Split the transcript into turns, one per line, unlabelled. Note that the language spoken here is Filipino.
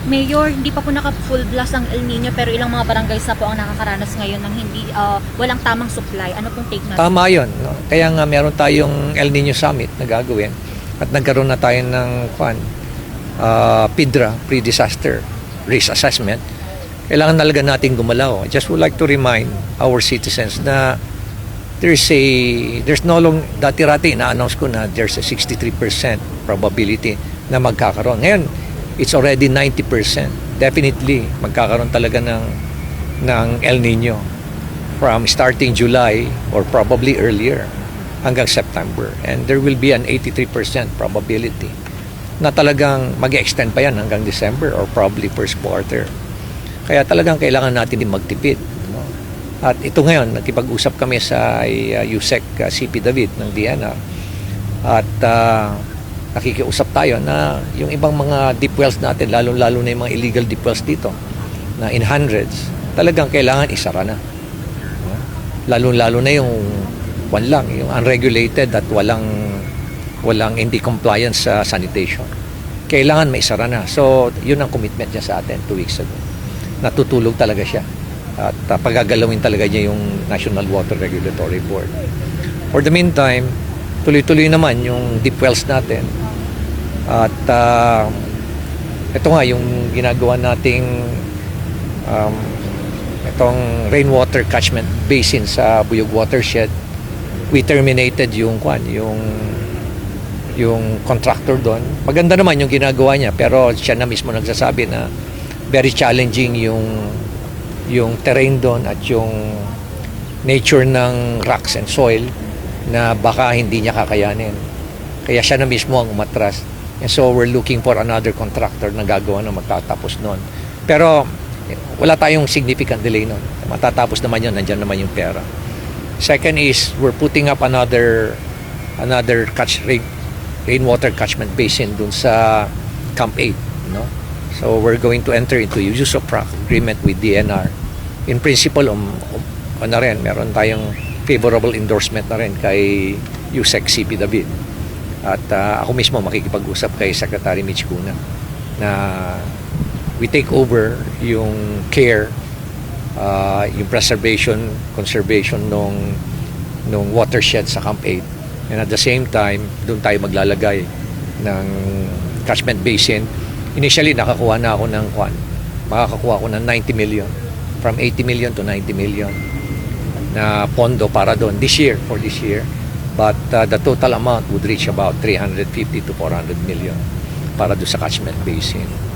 Mayor, hindi pa po naka-full blast ang El Nino pero ilang mga barangays na po ang nakakaranas ngayon ng hindi walang tamang supply. Ano pong take natin?
Tama yun. No? Kaya nga meron tayong El Nino Summit na gagawin at nagkaroon na tayo ng PIDRA, Pre-Disaster Risk Assessment. Kailangan talaga natin gumalaw. I just would like to remind our citizens na there's no long, dati-rati na-announce ko na there's a 63% probability na magkakaroon. Ngayon, it's already 90%. Definitely, magkakaroon talaga ng El Nino from starting July or probably earlier hanggang September. And there will be an 83% probability na talagang mag-extend pa yan hanggang December or probably first quarter. Kaya talagang kailangan natin din magtipid. No? At ito ngayon, nakipag-usap kami sa USEC CP David ng DNR at nakikiusap tayo na yung ibang mga deep wells natin, lalo-lalo na yung mga illegal deep wells dito na in hundreds, talagang kailangan isara na. Lalo-lalo na yung yung unregulated at walang hindi compliance sa sanitation. Kailangan maisara na. So, yun ang commitment niya sa atin 2 weeks ago. Natutulog talaga siya. At pagagalawin talaga niya yung National Water Regulatory Board. For the meantime, tuloy-tuloy naman yung deep wells natin. At ito nga yung ginagawa nating itong rainwater catchment basin sa Buyog Watershed. We terminated yung contractor doon. Maganda naman yung ginagawa niya pero siya na mismo nagsasabi na very challenging yung terrain doon at yung nature ng rocks and soil na baka hindi niya kakayanin. Kaya siya na mismo ang umatras. And so we're looking for another contractor na gagawa na magtatapos noon. Pero wala tayong significant delay noon. Matatapos naman yun, nandyan naman yung pera. Second is we're putting up another rainwater catchment basin dun sa Camp 8. No? So we're going to enter into use of agreement with DNR. In principle, na rin, meron tayong favorable endorsement na rin kay USEC CP David. At ako mismo makikipag-usap kay Secretary Mitch Cuna na we take over yung care, yung preservation, conservation nung watershed sa Camp 8. And at the same time, doon tayo maglalagay ng catchment basin. Initially, makakakuha ako ng 90 million. From 80 million to 90 million na pondo para doon for this year. But the total amount would reach about 350 to 400 million para doon sa catchment basin.